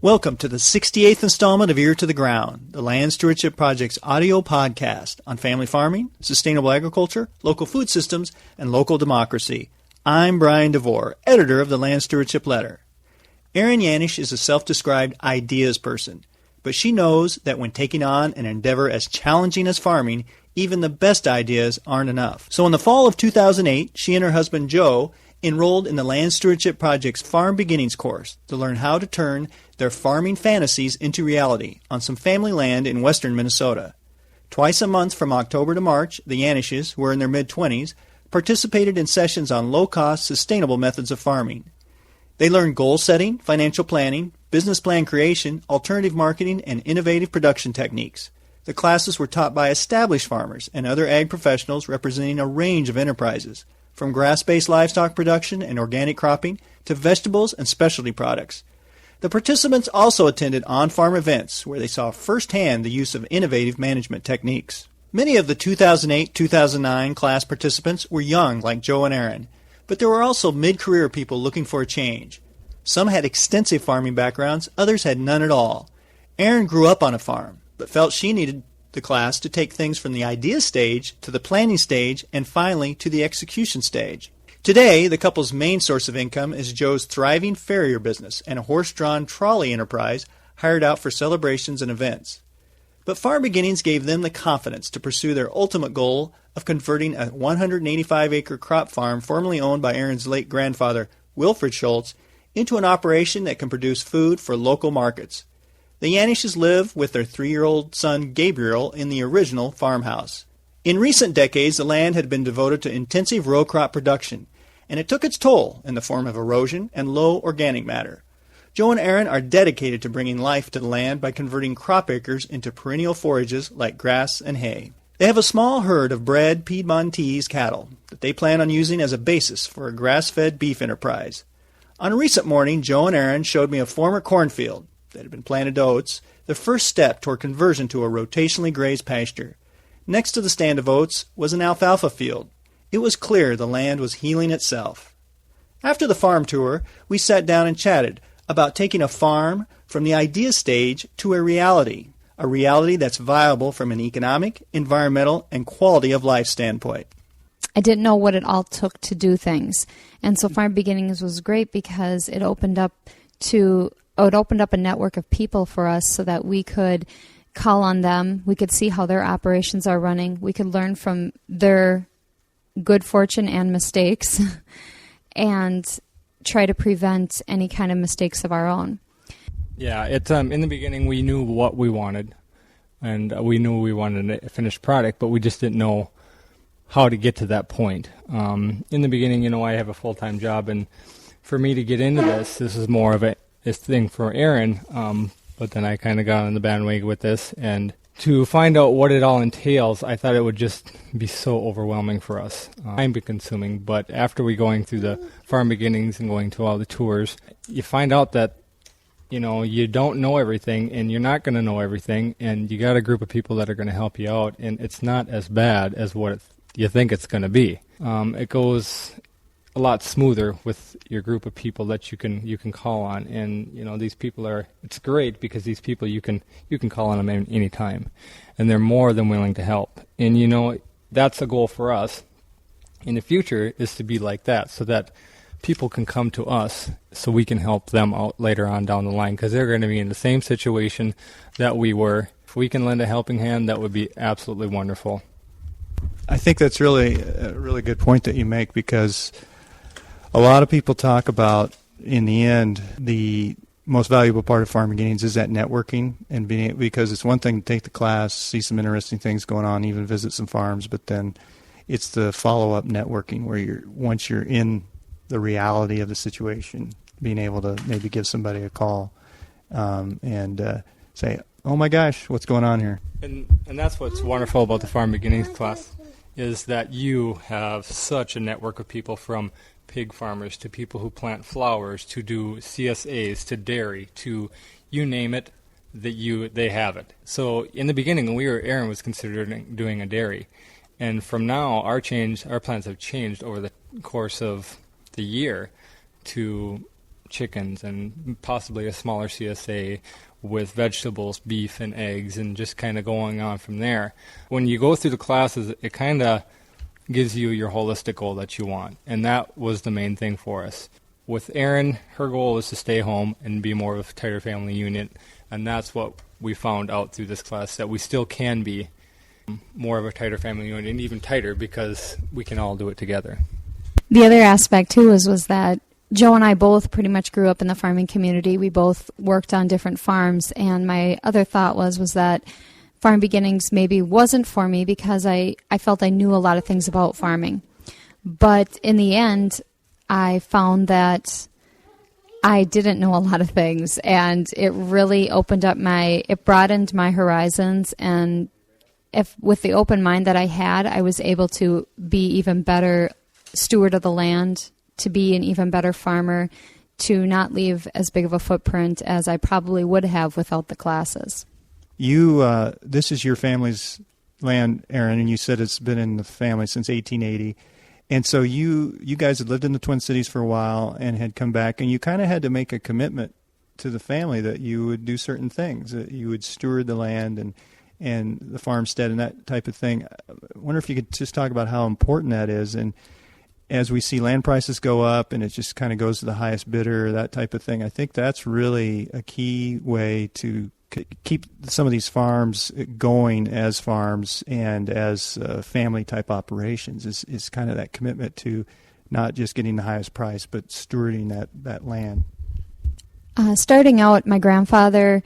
Welcome to the 68th installment of Ear to the Ground, the Land Stewardship Project's audio podcast on family farming, sustainable agriculture, local food systems, and local democracy. I'm Brian DeVore, editor of the Land Stewardship Letter. Erin Yanish is a self-described ideas person, but she knows that when taking on an endeavor as challenging as farming, even the best ideas aren't enough. So in the fall of 2008, she and her husband Joe enrolled in the Land Stewardship Project's Farm Beginnings course to learn how to turn their farming fantasies into reality on some family land in western Minnesota. Twice a month from October to March, the Yanishes, who were in their mid-20s, participated in sessions on low-cost, sustainable methods of farming. They learned goal setting, financial planning, business plan creation, alternative marketing, and innovative production techniques. The classes were taught by established farmers and other ag professionals representing a range of enterprises, from grass-based livestock production and organic cropping to vegetables and specialty products. The participants also attended on-farm events where they saw firsthand the use of innovative management techniques. Many of the 2008-2009 class participants were young like Joe and Erin, but there were also mid-career people looking for a change. Some had extensive farming backgrounds, others had none at all. Erin grew up on a farm, but felt she needed the class to take things from the idea stage to the planning stage and finally to the execution stage. Today, the couple's main source of income is Joe's thriving farrier business and a horse-drawn trolley enterprise hired out for celebrations and events. But Farm Beginnings gave them the confidence to pursue their ultimate goal of converting a 185-acre crop farm formerly owned by Erin's late grandfather, Wilfred Schultz, into an operation that can produce food for local markets. The Yanishes live with their 3-year-old son Gabriel in the original farmhouse. In recent decades, the land had been devoted to intensive row crop production, and it took its toll in the form of erosion and low organic matter. Joe and Erin are dedicated to bringing life to the land by converting crop acres into perennial forages like grass and hay. They have a small herd of bred Piedmontese cattle that they plan on using as a basis for a grass-fed beef enterprise. On a recent morning, Joe and Erin showed me a former cornfield that had been planted to oats, the first step toward conversion to a rotationally grazed pasture. Next to the stand of oats was an alfalfa field. It was clear the land was healing itself. After the farm tour, we sat down and chatted about taking a farm from the idea stage to a reality that's viable from an economic, environmental, and quality of life standpoint. I didn't know what it all took to do things. And so Farm Beginnings was great because it opened up a network of people for us so that we could call on them. We could see how their operations are running. We could learn from their good fortune and mistakes and try to prevent any kind of mistakes of our own. Yeah, in the beginning we knew what we wanted, and we knew we wanted a finished product, but we just didn't know how to get to that point. In the beginning, I have a full-time job, and for me to get into this is more of a thing for Erin, but then I kind of got on the bandwagon with this, and to find out what it all entails, I thought it would just be so overwhelming for us. Time-consuming, but after we going through the Farm Beginnings and going to all the tours, you find out that you don't know everything, and you're not going to know everything, and you got a group of people that are going to help you out, and it's not as bad as what you think it's going to be. It goes a lot smoother with your group of people that you can call on, and these people it's great because these people you can call on them any time, and they're more than willing to help. And that's a goal for us in the future, is to be like that, so that people can come to us so we can help them out later on down the line, because they're going to be in the same situation that we were. If we can lend a helping hand, that would be absolutely wonderful. I think that's really a really good point that you make, because a lot of people talk about, in the end, the most valuable part of Farm Beginnings is that networking, and because it's one thing to take the class, see some interesting things going on, even visit some farms, but then it's the follow-up networking where once you're in the reality of the situation, being able to maybe give somebody a call and say, oh my gosh, what's going on here? And that's what's wonderful about the Farm Beginnings class, is that you have such a network of people, from pig farmers to people who plant flowers, to do CSAs, to dairy, to you name it, they have it. So in the beginning, Erin was considering doing a dairy, and from now our plans have changed over the course of the year to chickens and possibly a smaller CSA with vegetables, beef, and eggs, and just kind of going on from there. When you go through the classes, it kind of gives you your holistic goal that you want, and that was the main thing for us. With Erin, her goal was to stay home and be more of a tighter family unit, and that's what we found out through this class, that we still can be more of a tighter family unit, and even tighter because we can all do it together. The other aspect, too, was that Joe and I both pretty much grew up in the farming community. We both worked on different farms, and my other thought was that Farm Beginnings maybe wasn't for me because I felt I knew a lot of things about farming. But in the end, I found that I didn't know a lot of things, and it really it broadened my horizons, and with the open mind that I had, I was able to be even better steward of the land, to be an even better farmer, to not leave as big of a footprint as I probably would have without the classes. This is your family's land, Erin, and you said it's been in the family since 1880. And so you guys had lived in the Twin Cities for a while and had come back, and you kind of had to make a commitment to the family that you would do certain things, that you would steward the land and the farmstead and that type of thing. I wonder if you could just talk about how important that is. And as we see land prices go up and it just kind of goes to the highest bidder, that type of thing, I think that's really a key way to keep some of these farms going as farms and as family-type operations is kind of that commitment to not just getting the highest price, but stewarding that land. Starting out, my grandfather,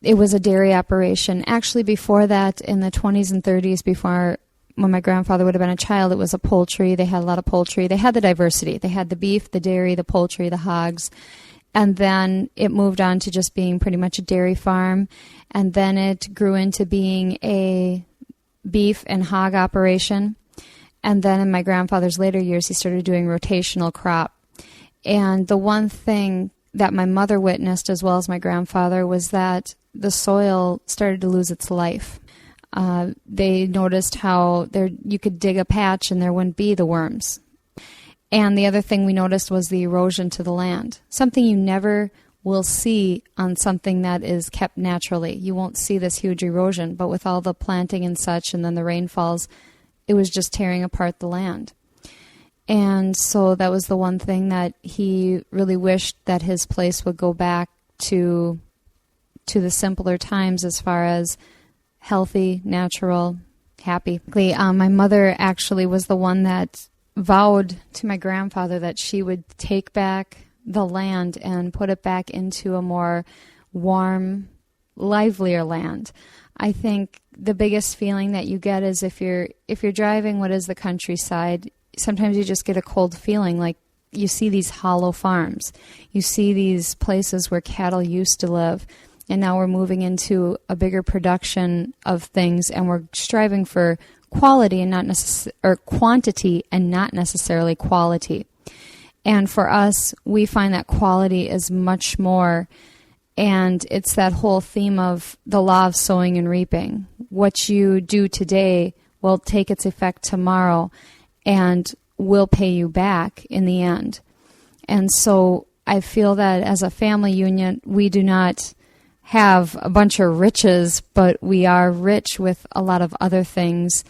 it was a dairy operation. Actually, before that, in the 20s and 30s, when my grandfather would have been a child, it was a poultry. They had a lot of poultry. They had the diversity. They had the beef, the dairy, the poultry, the hogs. And then it moved on to just being pretty much a dairy farm. And then it grew into being a beef and hog operation. And then in my grandfather's later years, he started doing rotational crop. And the one thing that my mother witnessed, as well as my grandfather, was that the soil started to lose its life. They noticed how you could dig a patch and there wouldn't be the worms. And the other thing we noticed was the erosion to the land, something you never will see on something that is kept naturally. You won't see this huge erosion, but with all the planting and such and then the rainfalls, it was just tearing apart the land. And so that was the one thing that he really wished that his place would go back to the simpler times as far as healthy, natural, happy. My mother actually was the one that vowed to my grandfather that she would take back the land and put it back into a more warm, livelier land. I think the biggest feeling that you get is if you're driving what is the countryside, sometimes you just get a cold feeling, like you see these hollow farms. You see these places where cattle used to live, and now we're moving into a bigger production of things, and we're striving for quality and quantity and not necessarily quality. And for us, we find that quality is much more, and it's that whole theme of the law of sowing and reaping. What you do today will take its effect tomorrow and will pay you back in the end. And so I feel that as a family union, we do not have a bunch of riches, but we are rich with a lot of other things,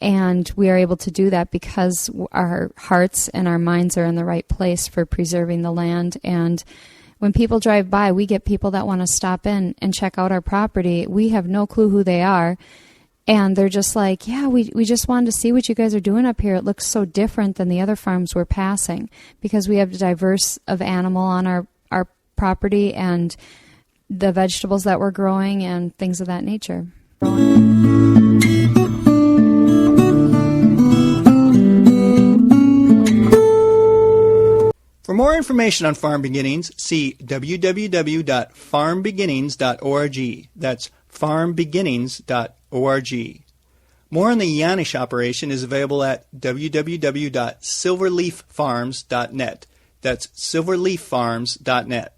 and we are able to do that because our hearts and our minds are in the right place for preserving the land. And when people drive by, we get people that want to stop in and check out our property. We have no clue who they are, and they're just like, yeah, we just wanted to see what you guys are doing up here. It looks so different than the other farms we're passing, because we have a diverse of animal on our property and the vegetables that we're growing and things of that nature. For more information on Farm Beginnings, see www.farmbeginnings.org. That's farmbeginnings.org. More on the Yanish operation is available at www.silverleaffarms.net. That's silverleaffarms.net.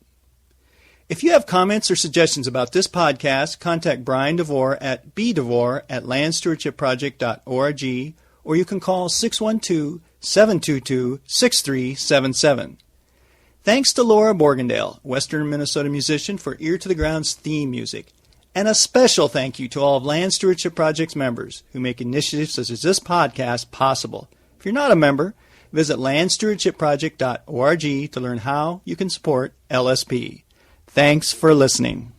If you have comments or suggestions about this podcast, contact Brian DeVore at bdevore@landstewardshipproject.org, or you can call 612-722-6377. Thanks to Laura Borgendale, Western Minnesota musician, for Ear to the Ground's theme music. And a special thank you to all of Land Stewardship Project's members who make initiatives such as this podcast possible. If you're not a member, visit landstewardshipproject.org to learn how you can support LSP. Thanks for listening.